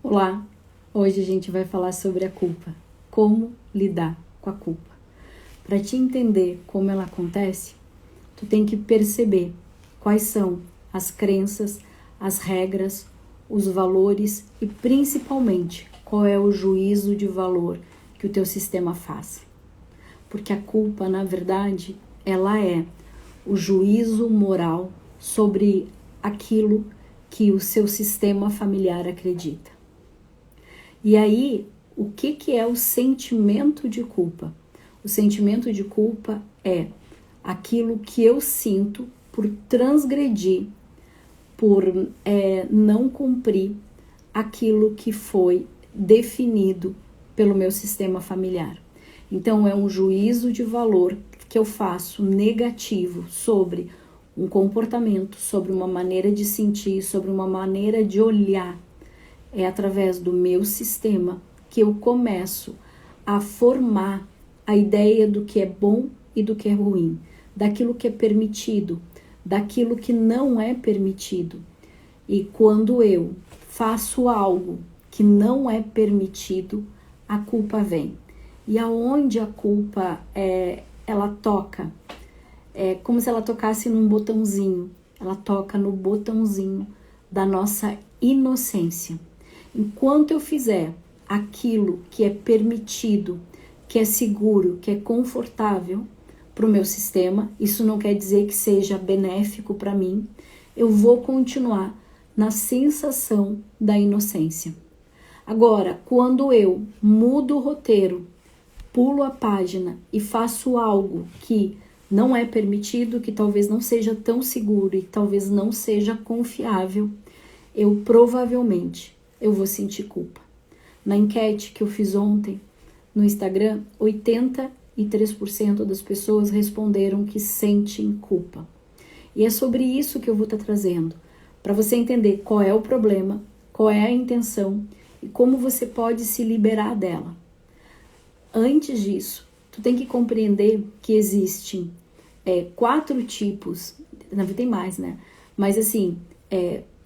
Olá, hoje a gente vai falar sobre a culpa, como lidar com a culpa. Para te entender como ela acontece, tu tem que perceber quais são as crenças, as regras, os valores e principalmente qual é o juízo de valor que o teu sistema faz. Porque a culpa, na verdade, ela é o juízo moral sobre aquilo que o seu sistema familiar acredita. E aí, o que é o sentimento de culpa? O sentimento de culpa é aquilo que eu sinto por transgredir, por não cumprir aquilo que foi definido pelo meu sistema familiar. Então, é um juízo de valor que eu faço negativo sobre um comportamento, sobre uma maneira de sentir, sobre uma maneira de olhar. É através do meu sistema que eu começo a formar a ideia do que é bom e do que é ruim, daquilo que é permitido, daquilo que não é permitido. E quando eu faço algo que não é permitido, a culpa vem. E aonde a culpa ela toca, é como se ela tocasse num botãozinho. Ela toca no botãozinho da nossa inocência. Enquanto eu fizer aquilo que é permitido, que é seguro, que é confortável para o meu sistema, isso não quer dizer que seja benéfico para mim, eu vou continuar na sensação da inocência. Agora, quando eu mudo o roteiro, pulo a página e faço algo que não é permitido, que talvez não seja tão seguro e talvez não seja confiável, eu provavelmente vou sentir culpa. Na enquete que eu fiz ontem no Instagram, 83% das pessoas responderam que sentem culpa. E é sobre isso que eu vou estar trazendo, para você entender qual é o problema, qual é a intenção e como você pode se liberar dela. Antes disso, tu tem que compreender que existem 4 tipos, na verdade tem mais, né? Mas assim,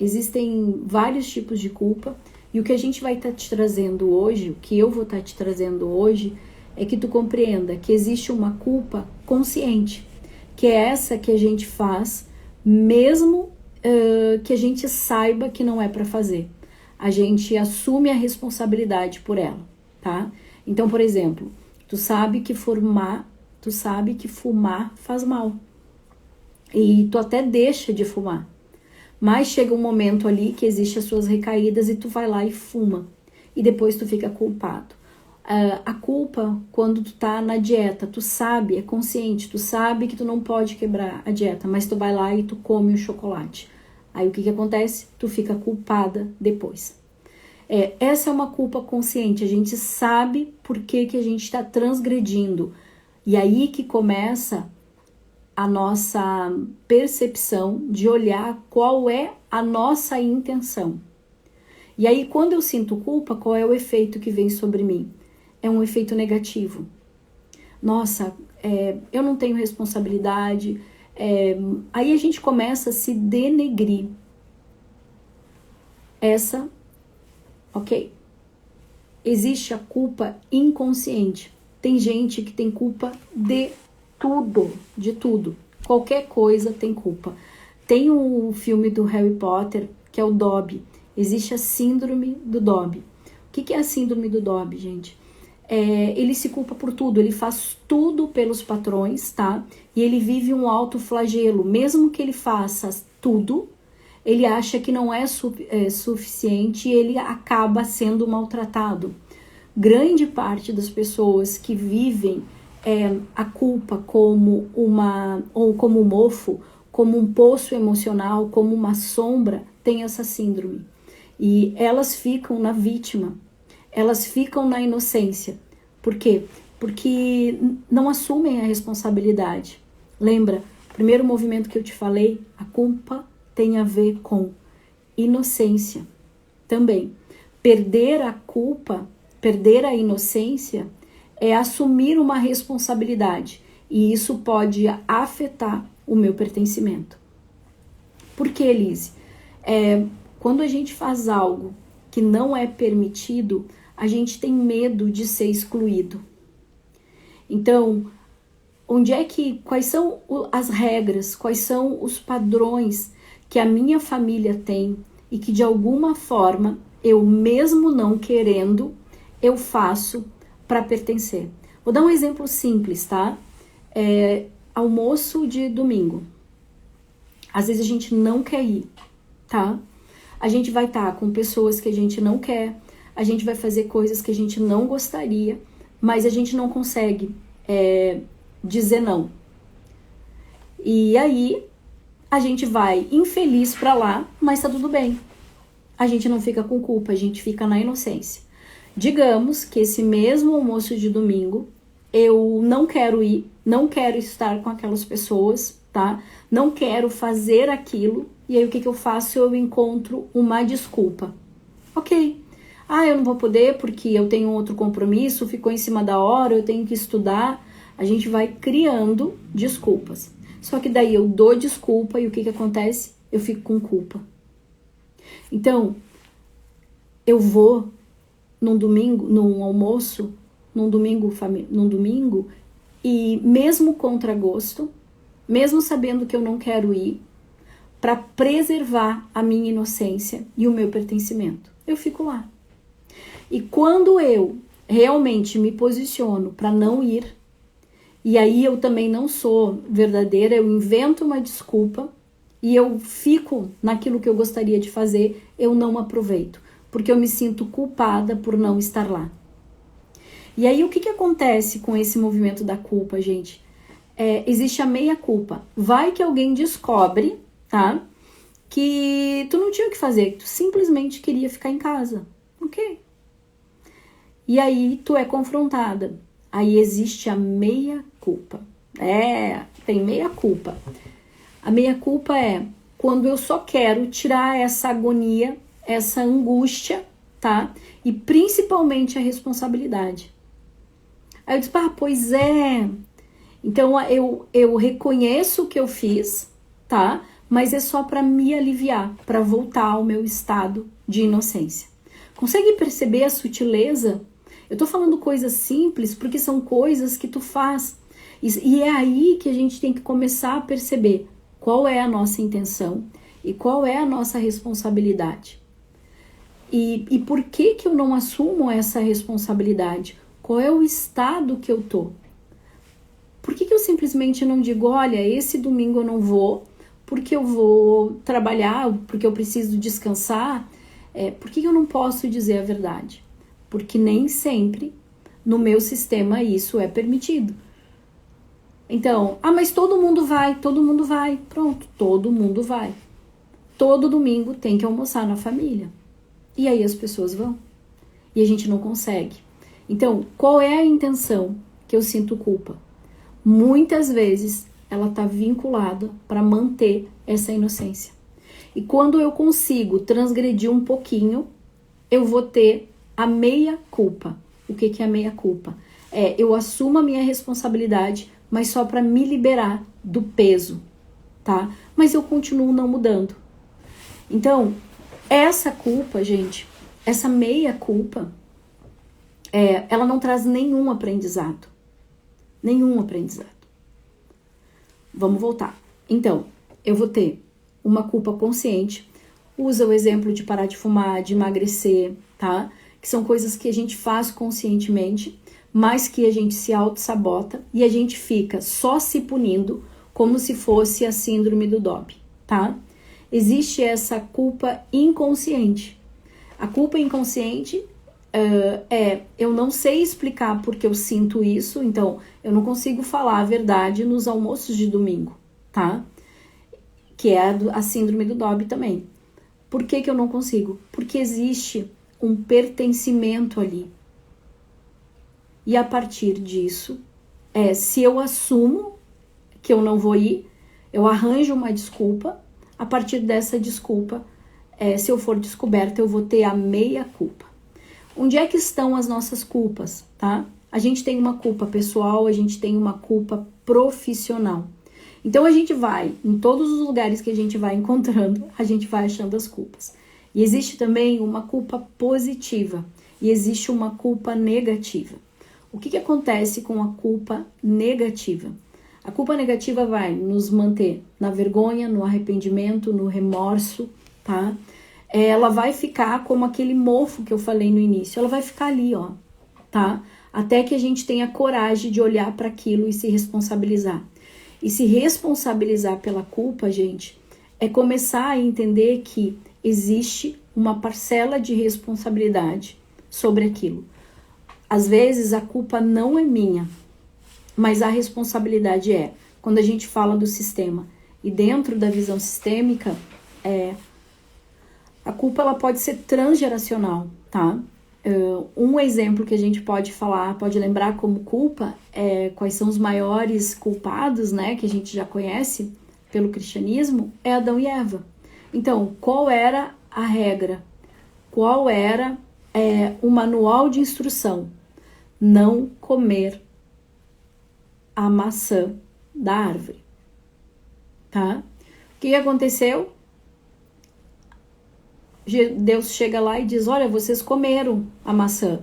existem vários tipos de culpa e o que a gente vai estar te trazendo hoje, o que eu vou estar te trazendo hoje, é que tu compreenda que existe uma culpa consciente, que é essa que a gente faz mesmo que a gente saiba que não é para fazer. A gente assume a responsabilidade por ela, tá? Então, por exemplo, tu sabe que fumar faz mal e tu até deixa de fumar. Mas chega um momento ali que existe as suas recaídas e tu vai lá e fuma. E depois tu fica culpado. A culpa, quando tu tá na dieta, tu sabe, é consciente, tu sabe que tu não pode quebrar a dieta, mas tu vai lá e tu come o chocolate. Aí o que acontece? Tu fica culpada depois. Essa é uma culpa consciente, a gente sabe por que a gente está transgredindo. E aí que começa a nossa percepção de olhar qual é a nossa intenção. E aí, quando eu sinto culpa, qual é o efeito que vem sobre mim? É um efeito negativo. Nossa, eu não tenho responsabilidade. Aí a gente começa a se denegrir. Ok? Existe a culpa inconsciente. Tem gente que tem culpa de tudo. Qualquer coisa tem culpa. Tem um filme do Harry Potter, que é o Dobby. Existe a síndrome do Dobby. O que é a síndrome do Dobby, gente? Ele se culpa por tudo, ele faz tudo pelos patrões, tá? E ele vive um autoflagelo. Mesmo que ele faça tudo, ele acha que não é suficiente e ele acaba sendo maltratado. Grande parte das pessoas que vivem a culpa como como um mofo, como um poço emocional, como uma sombra, tem essa síndrome. E elas ficam na vítima, elas ficam na inocência. Por quê? Porque não assumem a responsabilidade. Lembra, o primeiro movimento que eu te falei, a culpa tem a ver com inocência também. Perder a culpa, perder a inocência é assumir uma responsabilidade e isso pode afetar o meu pertencimento. Por que, Elise? Quando a gente faz algo que não é permitido, a gente tem medo de ser excluído. Então, quais são as regras, quais são os padrões que a minha família tem e que de alguma forma, eu mesmo não querendo, eu faço para pertencer. Vou dar um exemplo simples, tá? Almoço de domingo. Às vezes a gente não quer ir, tá? A gente vai estar com pessoas que a gente não quer, a gente vai fazer coisas que a gente não gostaria, mas a gente não consegue dizer não. E aí, a gente vai infeliz pra lá, mas tá tudo bem. A gente não fica com culpa, a gente fica na inocência. Digamos que esse mesmo almoço de domingo, eu não quero ir, não quero estar com aquelas pessoas, tá? Não quero fazer aquilo, e aí o que eu faço? Eu encontro uma desculpa. Ok. Eu não vou poder porque eu tenho outro compromisso, ficou em cima da hora, eu tenho que estudar. A gente vai criando desculpas. Só que daí eu dou desculpa e o que acontece? Eu fico com culpa. Então, eu vou num domingo, num almoço, num domingo, e mesmo contra gosto, mesmo sabendo que eu não quero ir, para preservar a minha inocência e o meu pertencimento, eu fico lá. E quando eu realmente me posiciono para não ir, e aí eu também não sou verdadeira, eu invento uma desculpa e eu fico naquilo que eu gostaria de fazer, eu não aproveito, porque eu me sinto culpada por não estar lá. E aí o que acontece com esse movimento da culpa, gente? Existe a meia culpa. Vai que alguém descobre, tá? Que tu não tinha o que fazer, tu simplesmente queria ficar em casa. Ok. E aí tu é confrontada. Aí existe a meia culpa. Tem meia culpa. A meia culpa é quando eu só quero tirar essa agonia, essa angústia, tá? E principalmente a responsabilidade. Aí eu disse, pois é. Então eu reconheço o que eu fiz, tá? Mas é só para me aliviar, para voltar ao meu estado de inocência. Consegue perceber a sutileza? Eu tô falando coisas simples porque são coisas que tu faz. E é aí que a gente tem que começar a perceber qual é a nossa intenção e qual é a nossa responsabilidade. E por que eu não assumo essa responsabilidade? Qual é o estado que eu tô? Por que eu simplesmente não digo, olha, esse domingo eu não vou, porque eu vou trabalhar, porque eu preciso descansar? Por que eu não posso dizer a verdade? Porque nem sempre no meu sistema isso é permitido. Então, mas todo mundo vai. Pronto, todo mundo vai. Todo domingo tem que almoçar na família. E aí as pessoas vão. E a gente não consegue. Então, qual é a intenção que eu sinto culpa? Muitas vezes ela está vinculada para manter essa inocência. E quando eu consigo transgredir um pouquinho, eu vou ter a meia culpa. O que é a meia culpa? Eu assumo a minha responsabilidade, mas só para me liberar do peso, tá? Mas eu continuo não mudando. Então, essa culpa, gente, essa meia culpa, ela não traz nenhum aprendizado. Nenhum aprendizado. Vamos voltar. Então, eu vou ter uma culpa consciente. Usa o exemplo de parar de fumar, de emagrecer, tá? Que são coisas que a gente faz conscientemente, mas que a gente se auto-sabota e a gente fica só se punindo como se fosse a síndrome do Dobby, tá? Existe essa culpa inconsciente. A culpa inconsciente eu não sei explicar porque eu sinto isso, então eu não consigo falar a verdade nos almoços de domingo, tá? Que é a síndrome do Dobby também. Por que eu não consigo? Porque existe um pertencimento ali. E a partir disso, se eu assumo que eu não vou ir, eu arranjo uma desculpa, a partir dessa desculpa, se eu for descoberta, eu vou ter a meia culpa. Onde é que estão as nossas culpas, tá? A gente tem uma culpa pessoal, a gente tem uma culpa profissional. Então a gente vai, em todos os lugares que a gente vai encontrando, a gente vai achando as culpas. E existe também uma culpa positiva e existe uma culpa negativa. O que acontece com a culpa negativa? A culpa negativa vai nos manter na vergonha, no arrependimento, no remorso, tá? Ela vai ficar como aquele mofo que eu falei no início, ela vai ficar ali, ó, tá? Até que a gente tenha coragem de olhar para aquilo e se responsabilizar. E se responsabilizar pela culpa, gente, é começar a entender que existe uma parcela de responsabilidade sobre aquilo. Às vezes a culpa não é minha, mas a responsabilidade é. Quando a gente fala do sistema e dentro da visão sistêmica, a culpa ela pode ser transgeracional, tá? Um exemplo que a gente pode falar, pode lembrar como culpa, quais são os maiores culpados, né, que a gente já conhece pelo cristianismo, é Adão e Eva. Então, qual era a regra? Qual era o manual de instrução? Não comer a maçã da árvore, tá? O que aconteceu? Deus chega lá e diz, olha, vocês comeram a maçã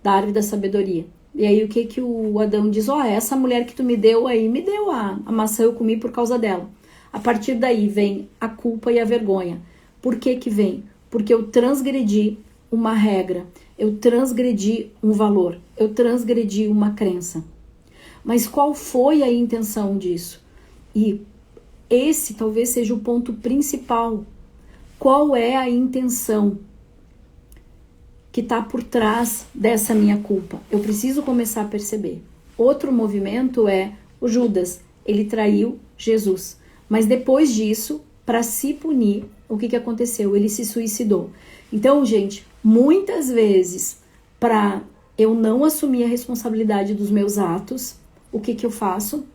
da árvore da sabedoria. E aí o que o Adão diz? Essa mulher que tu me deu aí, me deu a maçã, eu comi por causa dela. A partir daí vem a culpa e a vergonha. Por que vem? Porque eu transgredi uma regra, eu transgredi um valor, eu transgredi uma crença. Mas qual foi a intenção disso? E esse talvez seja o ponto principal. Qual é a intenção que está por trás dessa minha culpa? Eu preciso começar a perceber. Outro movimento é o Judas. Ele traiu Jesus. Mas depois disso, para se punir, o que aconteceu? Ele se suicidou. Então, gente, muitas vezes, para eu não assumir a responsabilidade dos meus atos, o que eu faço?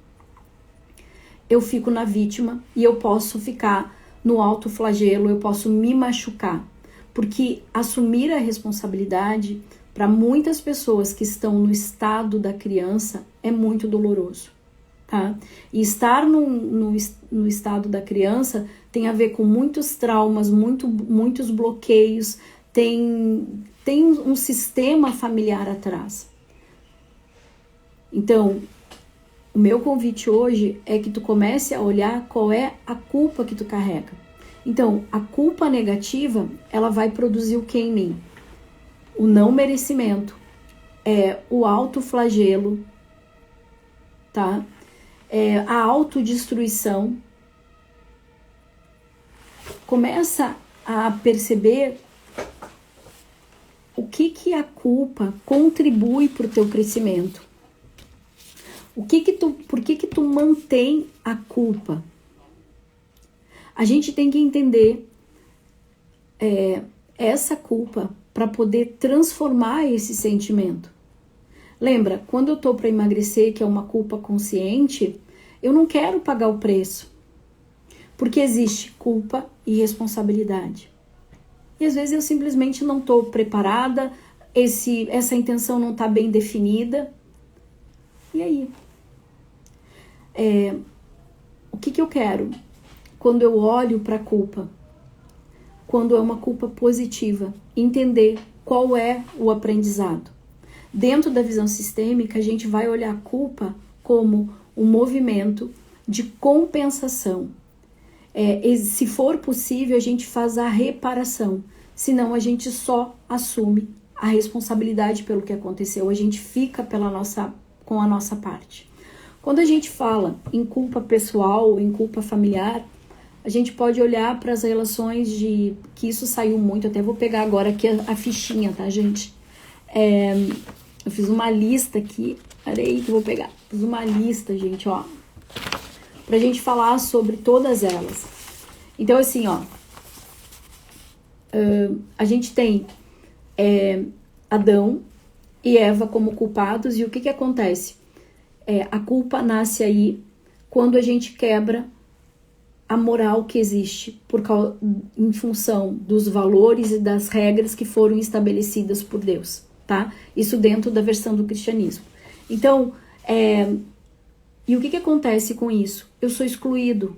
Eu fico na vítima e eu posso ficar no autoflagelo, eu posso me machucar. Porque assumir a responsabilidade, para muitas pessoas que estão no estado da criança, é muito doloroso. Tá? E estar no estado da criança tem a ver com muitos traumas, muitos bloqueios, tem um sistema familiar atrás. Então, o meu convite hoje é que tu comece a olhar qual é a culpa que tu carrega. Então, a culpa negativa, ela vai produzir o que em mim? O não merecimento, o autoflagelo, tá? A autodestruição. Começa a perceber o que a culpa contribui para o teu crescimento. Por que tu mantém a culpa? A gente tem que entender essa culpa para poder transformar esse sentimento. Lembra, quando eu tô para emagrecer, que é uma culpa consciente, eu não quero pagar o preço. Porque existe culpa e responsabilidade. E às vezes eu simplesmente não tô preparada, essa intenção não tá bem definida. E aí? O que eu quero? Quando eu olho para a culpa, quando é uma culpa positiva, entender qual é o aprendizado. Dentro da visão sistêmica, a gente vai olhar a culpa como um movimento de compensação. Se for possível, a gente faz a reparação, senão a gente só assume a responsabilidade pelo que aconteceu, a gente fica com a nossa parte. Quando a gente fala em culpa pessoal, em culpa familiar, a gente pode olhar para as relações que isso saiu muito. Até vou pegar agora aqui a fichinha, tá, gente? Eu fiz uma lista aqui. Peraí que eu vou pegar. Fiz uma lista, gente, ó. Pra gente falar sobre todas elas. Então, assim, ó. A gente tem Adão e Eva como culpados. E o que acontece? A culpa nasce aí quando a gente quebra a moral que existe em função dos valores e das regras que foram estabelecidas por Deus, tá? Isso dentro da versão do cristianismo. Então, e o que acontece com isso? Eu sou excluído.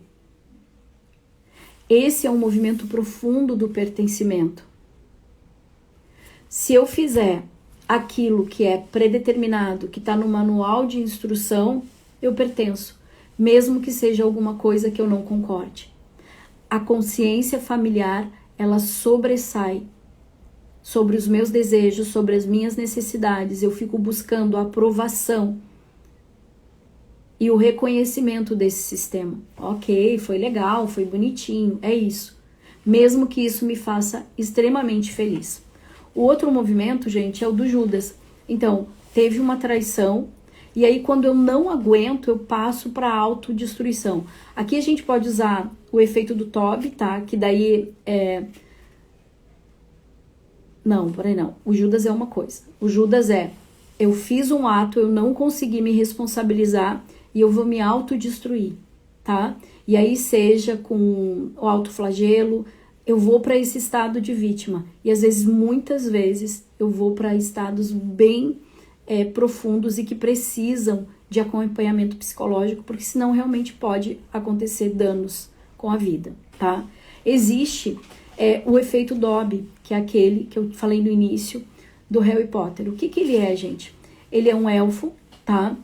Esse é um movimento profundo do pertencimento. Se eu fizer aquilo que é predeterminado, que está no manual de instrução, eu pertenço, mesmo que seja alguma coisa que eu não concorde. A consciência familiar, ela sobressai sobre os meus desejos, sobre as minhas necessidades. Eu fico buscando a aprovação e o reconhecimento desse sistema. Ok, foi legal, foi bonitinho, é isso. Mesmo que isso me faça extremamente feliz. O outro movimento, gente, é o do Judas. Então, teve uma traição, e aí quando eu não aguento, eu passo para a autodestruição. Aqui a gente pode usar o efeito do Toby, tá? Que daí é... Não, peraí, não. O Judas é uma coisa. O Judas é, eu fiz um ato, eu não consegui me responsabilizar e eu vou me autodestruir, tá? E aí seja com o autoflagelo, eu vou para esse estado de vítima. E às vezes, muitas vezes, eu vou para estados bem profundos e que precisam de acompanhamento psicológico, porque senão realmente pode acontecer danos com a vida, tá? Existe o efeito Dobby, que é aquele que eu falei no início do Harry Potter. O que ele é, gente? Ele é um elfo, tá?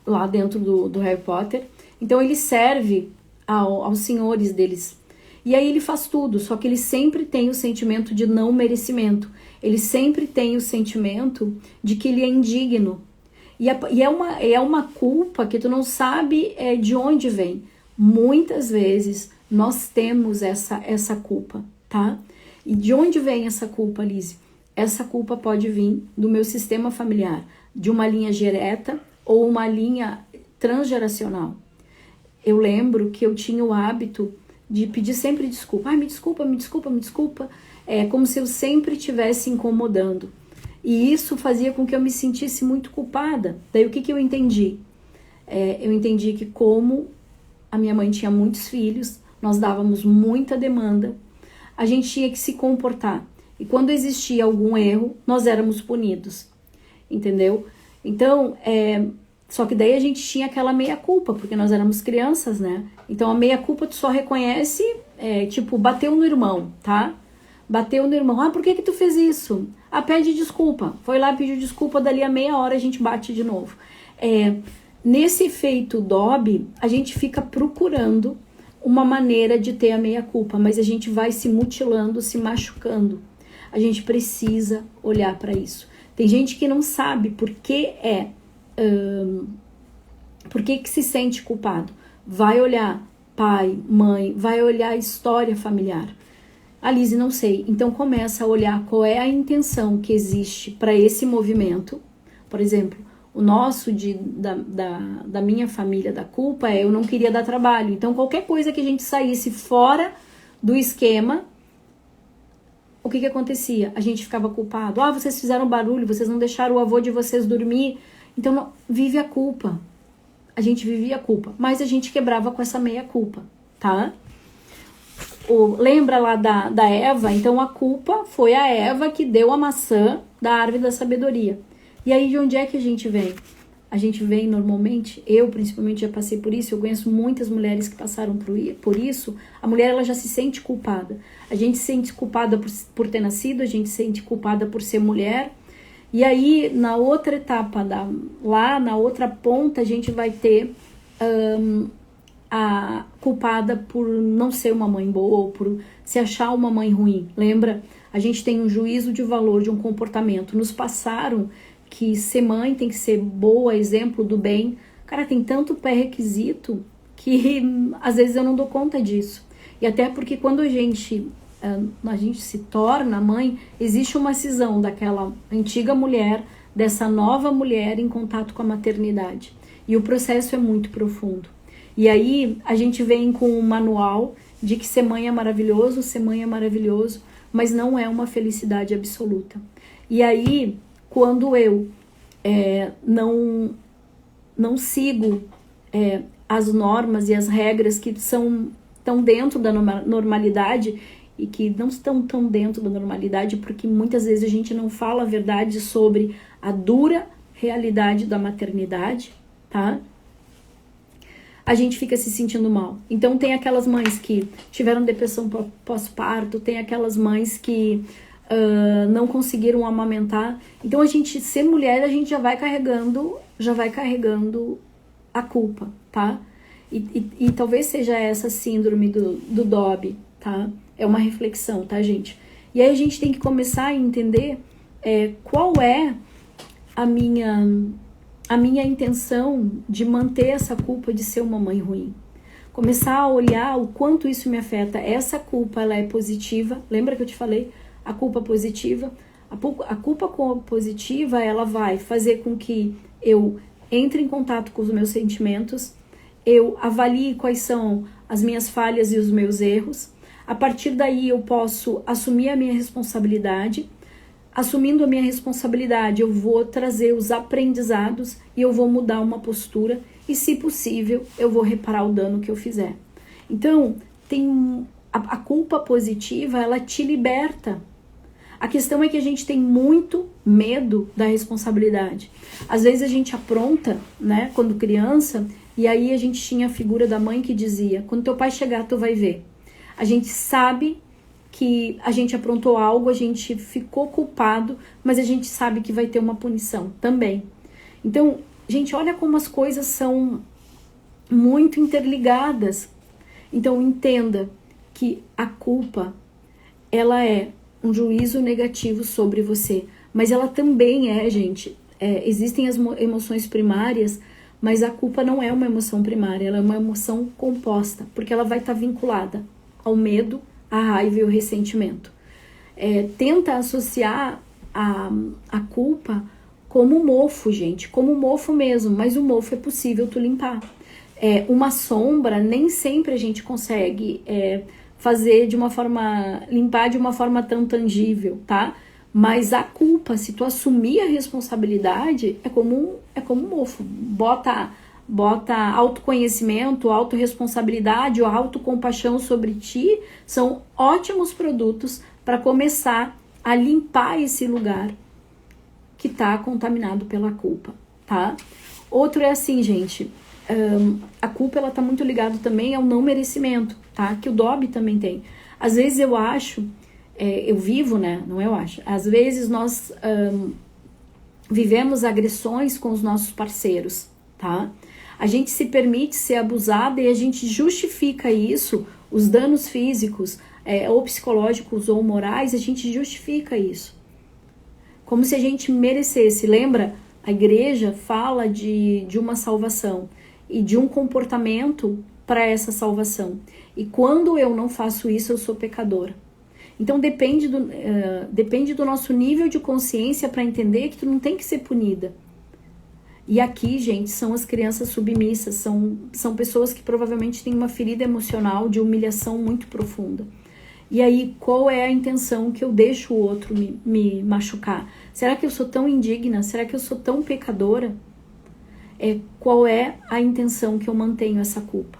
Lá dentro do Harry Potter. Então ele serve aos senhores deles. E aí ele faz tudo, só que ele sempre tem o sentimento de não merecimento. Ele sempre tem o sentimento de que ele é indigno. E é uma culpa que tu não sabe de onde vem. Muitas vezes nós temos essa culpa, tá? E de onde vem essa culpa, Lise? Essa culpa pode vir do meu sistema familiar, de uma linha direta ou uma linha transgeracional. Eu lembro que eu tinha o hábito de pedir sempre desculpa. Ai, me desculpa, me desculpa, me desculpa. É como se eu sempre estivesse incomodando. E isso fazia com que eu me sentisse muito culpada. Daí o que eu entendi? Eu entendi que como a minha mãe tinha muitos filhos, nós dávamos muita demanda, a gente tinha que se comportar. E quando existia algum erro, nós éramos punidos. Entendeu? Então, só que daí a gente tinha aquela meia-culpa, porque nós éramos crianças, né? Então, a meia-culpa tu só reconhece, tipo, bateu no irmão, tá? Bateu no irmão. Ah, por que tu fez isso? Ah, pede desculpa. Foi lá, pediu desculpa, dali a meia hora a gente bate de novo. Nesse efeito Dobby, a gente fica procurando uma maneira de ter a meia-culpa, mas a gente vai se mutilando, se machucando. A gente precisa olhar para isso. Tem gente que não sabe por que que se sente culpado. Vai olhar pai, mãe, vai olhar a história familiar. A Lise, não sei. Então começa a olhar qual é a intenção que existe para esse movimento. Por exemplo, o nosso da minha família da culpa eu não queria dar trabalho. Então qualquer coisa que a gente saísse fora do esquema, o que acontecia? A gente ficava culpado. Ah, vocês fizeram barulho, vocês não deixaram o avô de vocês dormir. Então, não, vive a culpa. A gente vivia a culpa, mas a gente quebrava com essa meia culpa, tá? Lembra lá da Eva? Então, a culpa foi a Eva que deu a maçã da árvore da sabedoria. E aí, de onde é que a gente vem? A gente vem normalmente, eu principalmente já passei por isso, eu conheço muitas mulheres que passaram por isso. A mulher, ela já se sente culpada. A gente se sente culpada por ter nascido, a gente se sente culpada por ser mulher. E aí, na outra etapa, lá na outra ponta, a gente vai ter a culpada por não ser uma mãe boa ou por se achar uma mãe ruim. Lembra? A gente tem um juízo de valor de um comportamento. Nos passaram que ser mãe tem que ser boa, exemplo do bem. Cara, tem tanto pré-requisito que às vezes eu não dou conta disso. E até porque quando a gente se torna mãe, existe uma cisão daquela antiga mulher, dessa nova mulher em contato com a maternidade. E o processo é muito profundo. E aí a gente vem com um manual de que ser mãe é maravilhoso, mas não é uma felicidade absoluta. E aí, quando eu não sigo as normas e as regras que estão dentro da normalidade, e que não estão tão dentro da normalidade, porque muitas vezes a gente não fala a verdade sobre a dura realidade da maternidade, tá? a gente fica se sentindo mal. Então tem aquelas mães que tiveram depressão pós-parto, tem aquelas mães que não conseguiram amamentar. Então a gente, ser mulher, a gente já vai carregando a culpa, tá? E talvez seja essa síndrome do Dobby, tá? É uma reflexão, tá, gente? E aí a gente tem que começar a entender qual é a minha intenção de manter essa culpa de ser uma mãe ruim. Começar a olhar o quanto isso me afeta. Essa culpa, ela é positiva. Lembra que eu te falei? A culpa positiva. A culpa positiva, ela vai fazer com que eu entre em contato com os meus sentimentos, eu avalie quais são as minhas falhas e os meus erros. A partir daí eu posso assumir a minha responsabilidade. Assumindo a minha responsabilidade, eu vou trazer os aprendizados e eu vou mudar uma postura e, se possível, eu vou reparar o dano que eu fizer. Então, a culpa positiva, ela te liberta. A questão é que a gente tem muito medo da responsabilidade. Às vezes a gente apronta, né, quando criança, e aí a gente tinha a figura da mãe que dizia: quando teu pai chegar, tu vai ver. A gente sabe que a gente aprontou algo, a gente ficou culpado, mas a gente sabe que vai ter uma punição também. Então, gente, olha como as coisas são muito interligadas. Então, entenda que a culpa, ela é um juízo negativo sobre você, mas ela também gente, existem as emoções primárias, mas a culpa não é uma emoção primária, ela é uma emoção composta, porque ela vai estar vinculada ao medo, a raiva e o ressentimento. Tenta associar a culpa como mofo, gente, como mofo mesmo, mas o mofo é possível tu limpar. Uma sombra, nem sempre a gente consegue fazer limpar de uma forma tão tangível, tá? Mas a culpa, se tu assumir a responsabilidade, é como mofo. Bota autoconhecimento, autorresponsabilidade ou autocompaixão sobre ti, são ótimos produtos para começar a limpar esse lugar que está contaminado pela culpa, tá? Outro é assim, gente, a culpa, ela tá muito ligada também ao não merecimento, tá? Que o Dobby também tem. Às vezes eu acho, eu vivo, né? Não eu acho. Às vezes nós vivemos agressões com os nossos parceiros, tá? A gente se permite ser abusada e a gente justifica isso, os danos físicos, ou psicológicos ou morais, a gente justifica isso. Como se a gente merecesse. Lembra? A igreja fala de uma salvação e de um comportamento para essa salvação. E quando eu não faço isso, eu sou pecadora. Então depende do nosso nível de consciência para entender que tu não tem que ser punida. E aqui, gente, são as crianças submissas, são pessoas que provavelmente têm uma ferida emocional de humilhação muito profunda. E aí, qual é a intenção que eu deixo o outro me machucar? Será que eu sou tão indigna? Será que eu sou tão pecadora? Qual é a intenção que eu mantenho essa culpa?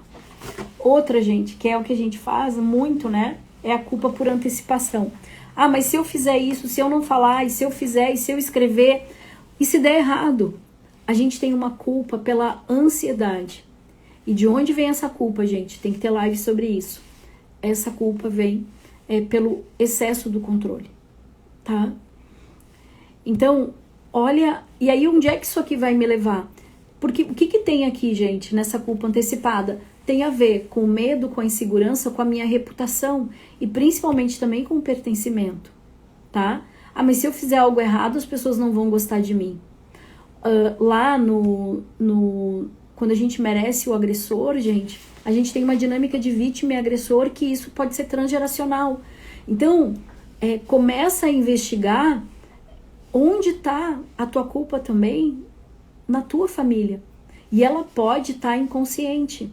Outra, gente, que é o que a gente faz muito, né? É a culpa por antecipação. Ah, mas se eu fizer isso, se eu não falar, e se eu fizer, e se eu escrever, e se der errado? A gente tem uma culpa pela ansiedade. E de onde vem essa culpa, gente? Tem que ter live sobre isso. Essa culpa vem pelo excesso do controle, tá? Então, olha... E aí, onde é que isso aqui vai me levar? Porque o que tem aqui, gente, nessa culpa antecipada? Tem a ver com o medo, com a insegurança, com a minha reputação e principalmente também com o pertencimento, tá? Ah, mas se eu fizer algo errado, as pessoas não vão gostar de mim. Lá quando a gente merece o agressor, gente, a gente tem uma dinâmica de vítima e agressor que isso pode ser transgeracional. Então, começa a investigar onde está a tua culpa também na tua família. E ela pode estar inconsciente.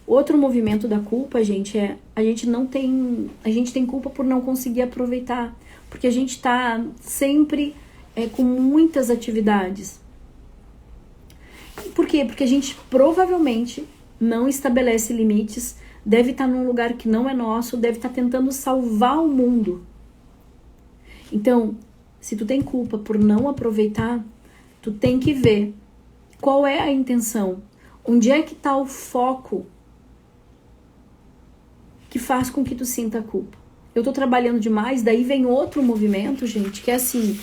Outro movimento da culpa, gente, a gente tem culpa por não conseguir aproveitar. Porque a gente está sempre com muitas atividades. Por quê? Porque a gente provavelmente não estabelece limites, deve estar num lugar que não é nosso, deve estar tentando salvar o mundo. Então, se tu tem culpa por não aproveitar, tu tem que ver qual é a intenção. Onde é que está o foco que faz com que tu sinta a culpa? Eu tô trabalhando demais, daí vem outro movimento, gente, que é assim,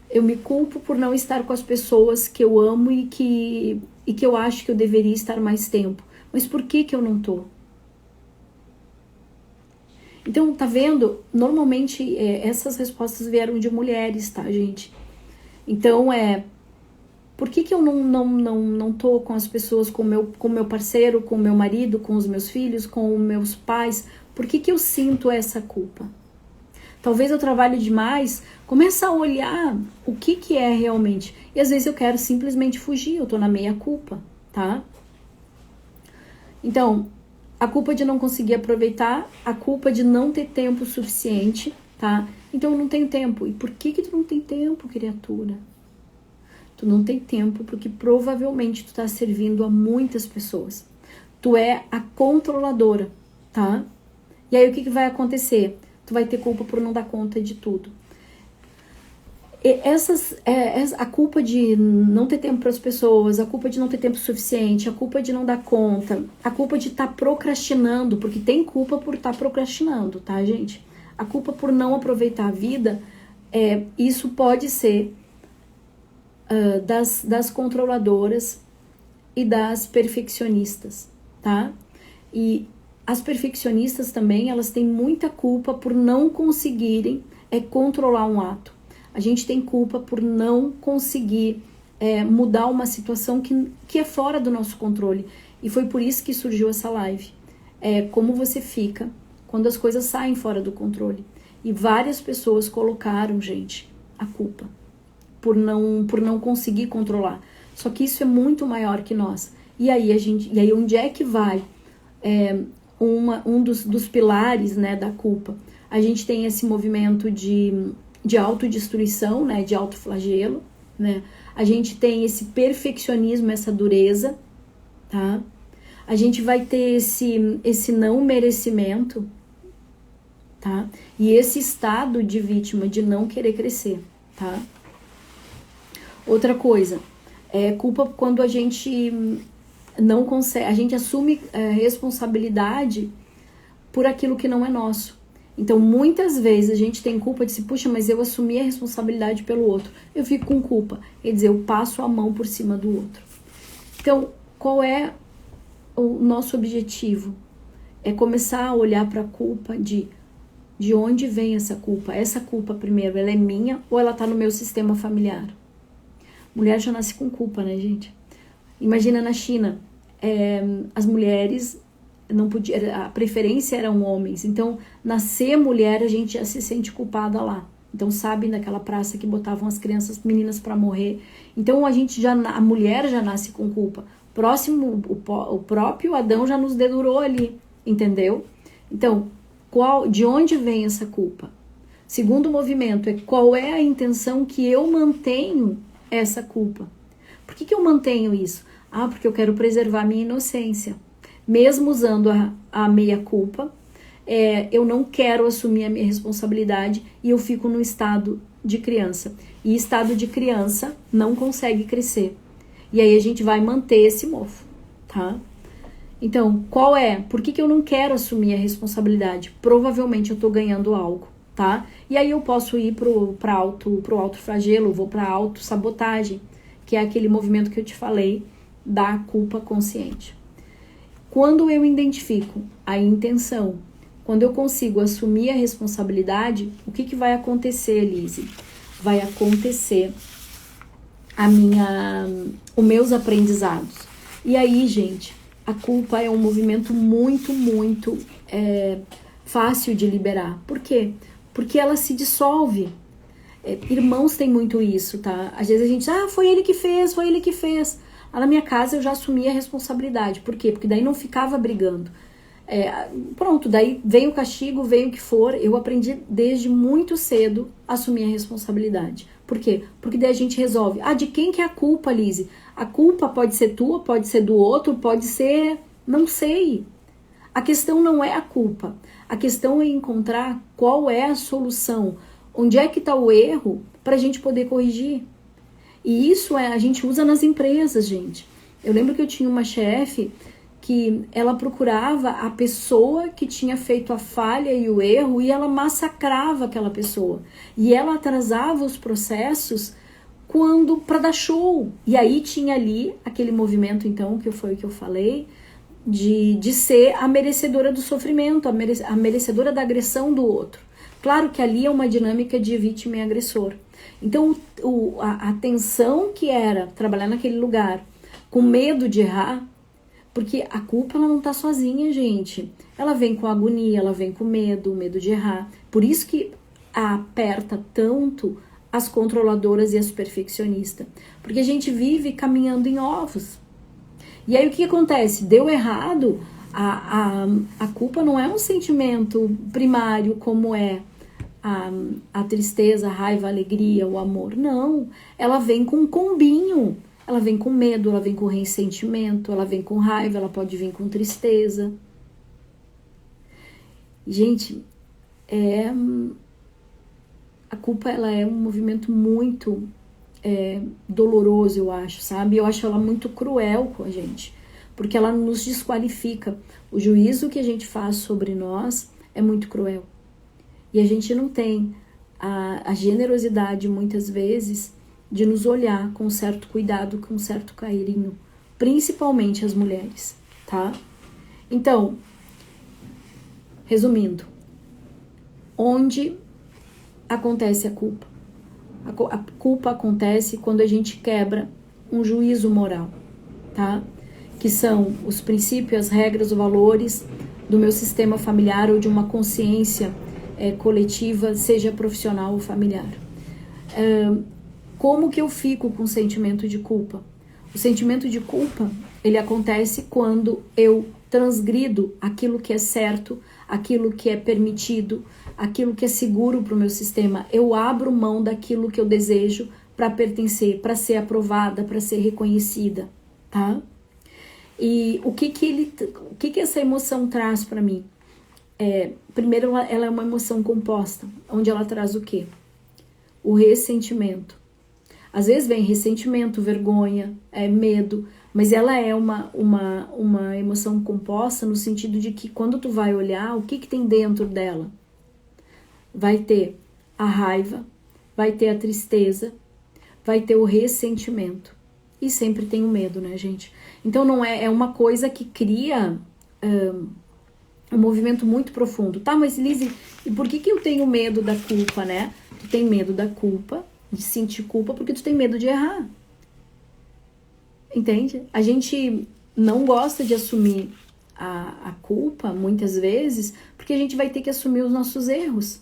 eu me culpo por não estar com as pessoas que eu amo e que eu acho que eu deveria estar mais tempo. Mas por que eu não tô? Então, tá vendo? Normalmente, essas respostas vieram de mulheres, tá, gente? Então, por que eu não tô com as pessoas, com meu parceiro, com meu marido, com os meus filhos, com meus pais? Por que eu sinto essa culpa? Talvez eu trabalhe demais, começa a olhar o que é realmente. E às vezes eu quero simplesmente fugir, eu tô na meia culpa, tá? Então, a culpa de não conseguir aproveitar, a culpa de não ter tempo suficiente, tá? Então eu não tenho tempo. E por que tu não tem tempo, criatura? Tu não tem tempo porque provavelmente tu tá servindo a muitas pessoas. Tu é a controladora, tá? E aí o que vai acontecer? Tu vai ter culpa por não dar conta de tudo. A culpa de não ter tempo para as pessoas, a culpa de não ter tempo suficiente, a culpa de não dar conta, a culpa de estar procrastinando, porque tem culpa por estar procrastinando, tá, gente? A culpa por não aproveitar a vida, isso pode ser das controladoras e das perfeccionistas, tá? E as perfeccionistas também, elas têm muita culpa por não conseguirem controlar um ato. A gente tem culpa por não conseguir mudar uma situação que é fora do nosso controle. E foi por isso que surgiu essa live. Como você fica quando as coisas saem fora do controle. E várias pessoas colocaram, gente, a culpa por não conseguir controlar. Só que isso é muito maior que nós. E aí onde é que vai um dos pilares, né, da culpa? A gente tem esse movimento de autodestruição, né, de autoflagelo, né? A gente tem esse perfeccionismo, essa dureza, tá? A gente vai ter esse não merecimento, tá? E esse estado de vítima, de não querer crescer, tá? Outra coisa, culpa quando a gente não consegue, a gente assume responsabilidade por aquilo que não é nosso. Então, muitas vezes a gente tem culpa de se, puxa, mas eu assumi a responsabilidade pelo outro. Eu fico com culpa. Quer dizer, eu passo a mão por cima do outro. Então, qual é o nosso objetivo? É começar a olhar para a culpa de onde vem essa culpa. Essa culpa, primeiro, ela é minha ou ela está no meu sistema familiar? Mulher já nasce com culpa, né, gente? Imagina na China, as mulheres não podia, a preferência eram homens, então nascer mulher a gente já se sente culpada lá. Então sabem daquela praça que botavam as crianças, meninas para morrer. Então a mulher já nasce com culpa. O próprio Adão já nos dedurou ali, entendeu? Então, de onde vem essa culpa? Segundo movimento qual é a intenção que eu mantenho essa culpa? Por que eu mantenho isso? Porque eu quero preservar minha inocência. Mesmo usando a meia-culpa, eu não quero assumir a minha responsabilidade e eu fico no estado de criança. E estado de criança não consegue crescer. E aí a gente vai manter esse mofo, tá? Então, por que eu não quero assumir a responsabilidade? Provavelmente eu tô ganhando algo, tá? E aí eu posso ir pro autoflagelo, vou pra autossabotagem, que é aquele movimento que eu te falei da culpa consciente. Quando eu identifico a intenção, quando eu consigo assumir a responsabilidade, o que vai acontecer, Lise? Vai acontecer os meus aprendizados. E aí, gente, a culpa é um movimento muito, muito fácil de liberar. Por quê? Porque ela se dissolve. Irmãos têm muito isso, tá? Às vezes a gente, foi ele que fez. Lá na minha casa eu já assumi a responsabilidade. Por quê? Porque daí não ficava brigando. Pronto, daí vem o castigo, vem o que for. Eu aprendi desde muito cedo a assumir a responsabilidade. Por quê? Porque daí a gente resolve. De quem que é a culpa, Lise? A culpa pode ser tua, pode ser do outro, pode ser... Não sei. A questão não é a culpa. A questão é encontrar qual é a solução. Onde é que está o erro para a gente poder corrigir. E isso a gente usa nas empresas, gente. Eu lembro que eu tinha uma chefe que ela procurava a pessoa que tinha feito a falha e o erro e ela massacrava aquela pessoa. E ela atrasava os processos para dar show. E aí tinha ali aquele movimento, então, que foi o que eu falei, de ser a merecedora do sofrimento, a merecedora da agressão do outro. Claro que ali é uma dinâmica de vítima e agressor. Então, a tensão que era trabalhar naquele lugar com medo de errar, porque a culpa ela não tá sozinha, gente. Ela vem com agonia, ela vem com medo, medo de errar. Por isso que aperta tanto as controladoras e as perfeccionistas. Porque a gente vive caminhando em ovos. E aí o que acontece? Deu errado, a culpa não é um sentimento primário como é a tristeza, a raiva, a alegria, o amor. Não, ela vem com um combinho. Ela vem com medo, ela vem com ressentimento, ela vem com raiva, ela pode vir com tristeza. Gente, a culpa ela é um movimento muito doloroso, eu acho, sabe? Eu acho ela muito cruel com a gente, porque ela nos desqualifica. O juízo que a gente faz sobre nós é muito cruel. E a gente não tem a generosidade, muitas vezes, de nos olhar com certo cuidado, com certo carinho, principalmente as mulheres, tá? Então, resumindo, onde acontece a culpa? A culpa acontece quando a gente quebra um juízo moral, tá? Que são os princípios, as regras, os valores do meu sistema familiar ou de uma consciência coletiva, seja profissional ou familiar. Como que eu fico com o sentimento de culpa? O sentimento de culpa, ele acontece quando eu transgrido aquilo que é certo, aquilo que é permitido, aquilo que é seguro para o meu sistema. Eu abro mão daquilo que eu desejo para pertencer, para ser aprovada, para ser reconhecida, tá? E o que essa emoção traz para mim? Primeiro, ela é uma emoção composta, onde ela traz o quê? O ressentimento. Às vezes vem ressentimento, vergonha, medo, mas ela é uma emoção composta no sentido de que quando tu vai olhar, o que tem dentro dela? Vai ter a raiva, vai ter a tristeza, vai ter o ressentimento. E sempre tem o medo, né, gente? Então não é uma coisa que cria um movimento muito profundo. Tá, mas Lizzy, e por que eu tenho medo da culpa, né? Tu tem medo da culpa, de sentir culpa, porque tu tem medo de errar. Entende? A gente não gosta de assumir a culpa, muitas vezes, porque a gente vai ter que assumir os nossos erros.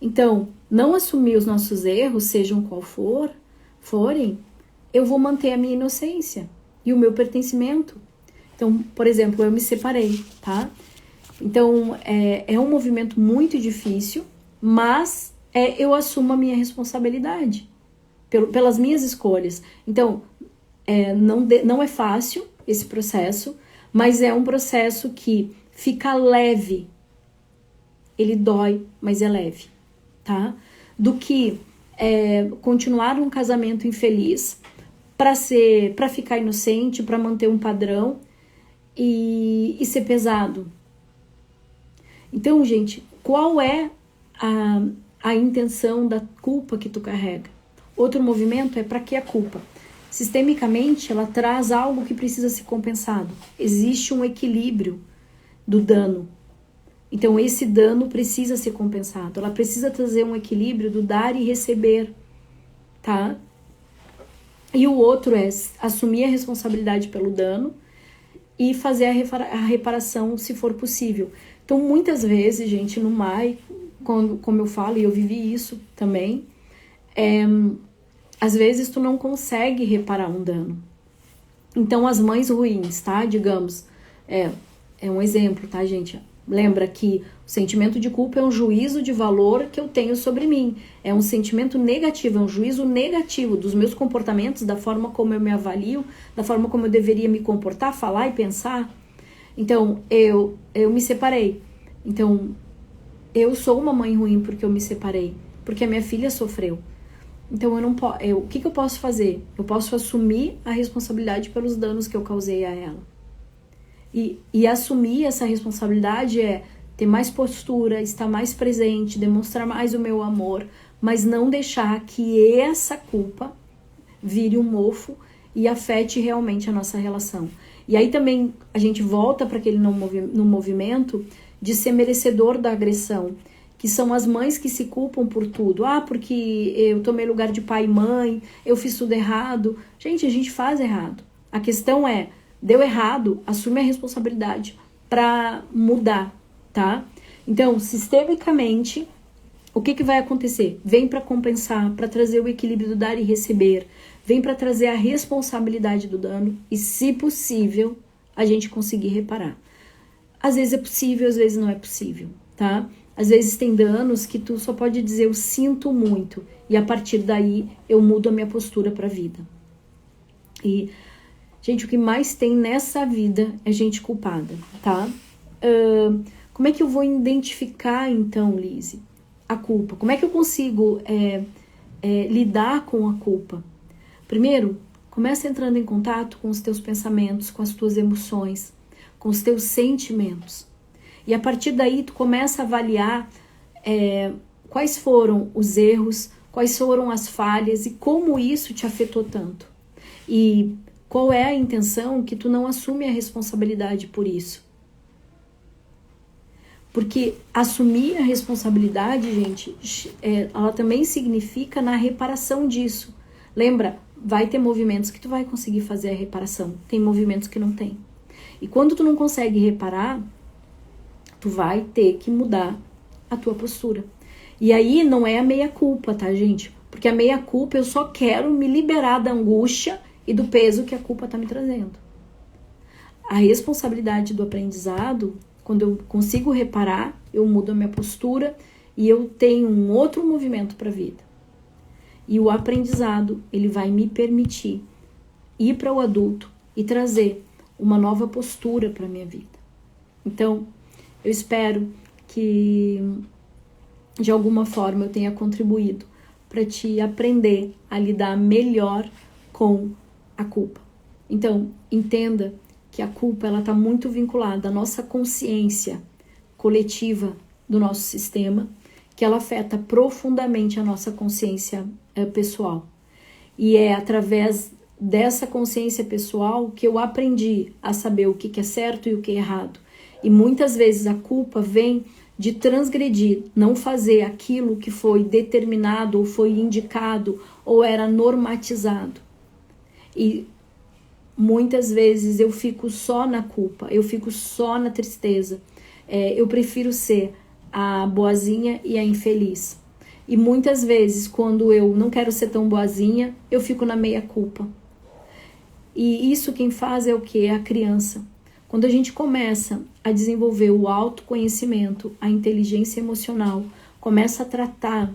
Então, não assumir os nossos erros, sejam qual forem, eu vou manter a minha inocência e o meu pertencimento. Então, por exemplo, eu me separei, tá? Então, é um movimento muito difícil, mas eu assumo a minha responsabilidade pelas minhas escolhas. Então, não é fácil esse processo, mas é um processo que fica leve. Ele dói, mas é leve, tá? Do que continuar um casamento infeliz para ficar inocente, para manter um padrão e ser pesado. Então, gente, qual é a intenção da culpa que tu carrega? Outro movimento é para que a culpa? Sistemicamente, ela traz algo que precisa ser compensado. Existe um equilíbrio do dano. Então, esse dano precisa ser compensado. Ela precisa trazer um equilíbrio do dar e receber, tá? E o outro é assumir a responsabilidade pelo dano e fazer a reparação se for possível. Então, muitas vezes, gente, no MAI, como eu falo, e eu vivi isso também, às vezes tu não consegue reparar um dano. Então, as mães ruins, tá? Digamos, é um exemplo, tá, gente? Lembra que o sentimento de culpa é um juízo de valor que eu tenho sobre mim. É um sentimento negativo, é um juízo negativo dos meus comportamentos, da forma como eu me avalio, da forma como eu deveria me comportar, falar e pensar. Então, eu me separei. Então, eu sou uma mãe ruim porque eu me separei, porque a minha filha sofreu. Então o que eu posso fazer? Eu posso assumir a responsabilidade pelos danos que eu causei a ela. E assumir essa responsabilidade é ter mais postura, estar mais presente, demonstrar mais o meu amor, mas não deixar que essa culpa vire um mofo e afete realmente a nossa relação. E aí também a gente volta para aquele no movimento de ser merecedor da agressão, que são as mães que se culpam por tudo. Porque eu tomei lugar de pai e mãe, eu fiz tudo errado. Gente, a gente faz errado. A questão é, deu errado, assume a responsabilidade para mudar, tá? Então, sistemicamente, o que vai acontecer? Vem para compensar, para trazer o equilíbrio do dar e receber, vem para trazer a responsabilidade do dano e, se possível, a gente conseguir reparar. Às vezes é possível, às vezes não é possível, tá? Às vezes tem danos que tu só pode dizer eu sinto muito e a partir daí eu mudo a minha postura para a vida. E, gente, o que mais tem nessa vida é gente culpada, tá? Como é que eu vou identificar, então, Lise, a culpa? Como é que eu consigo lidar com a culpa? Primeiro, começa entrando em contato com os teus pensamentos, com as tuas emoções, com os teus sentimentos. E a partir daí, tu começa a avaliar quais foram os erros, quais foram as falhas e como isso te afetou tanto. E qual é a intenção que tu não assume a responsabilidade por isso. Porque assumir a responsabilidade, gente, ela também significa na reparação disso. Lembra, vai ter movimentos que tu vai conseguir fazer a reparação, tem movimentos que não tem. E quando tu não consegue reparar, tu vai ter que mudar a tua postura. E aí não é a meia-culpa, tá, gente? Porque a meia-culpa eu só quero me liberar da angústia e do peso que a culpa tá me trazendo. A responsabilidade do aprendizado, quando eu consigo reparar, eu mudo a minha postura e eu tenho um outro movimento para a vida. E o aprendizado, ele vai me permitir ir para o adulto e trazer uma nova postura para a minha vida. Então, eu espero que de alguma forma eu tenha contribuído para te aprender a lidar melhor com a culpa. Então, entenda que a culpa ela está muito vinculada à nossa consciência coletiva do nosso sistema, que ela afeta profundamente a nossa consciência pessoal. E é através dessa consciência pessoal que eu aprendi a saber o que é certo e o que é errado. E muitas vezes a culpa vem de transgredir, não fazer aquilo que foi determinado ou foi indicado ou era normatizado. E muitas vezes eu fico só na culpa, eu fico só na tristeza. Eu prefiro ser a boazinha e a infeliz. E muitas vezes, quando eu não quero ser tão boazinha, eu fico na meia culpa. E isso quem faz é o quê? É a criança. Quando a gente começa a desenvolver o autoconhecimento, a inteligência emocional, começa a tratar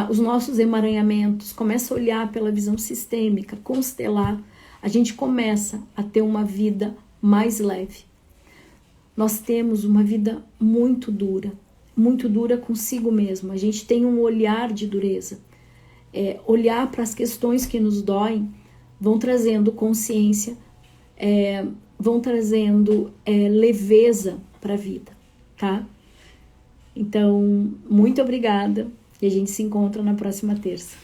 os nossos emaranhamentos, começa a olhar pela visão sistêmica, constelar, a gente começa a ter uma vida mais leve. Nós temos uma vida muito dura consigo mesmo. A gente tem um olhar de dureza. Olhar para as questões que nos doem vão trazendo consciência, vão trazendo leveza para a vida, tá? Então, muito obrigada e a gente se encontra na próxima terça.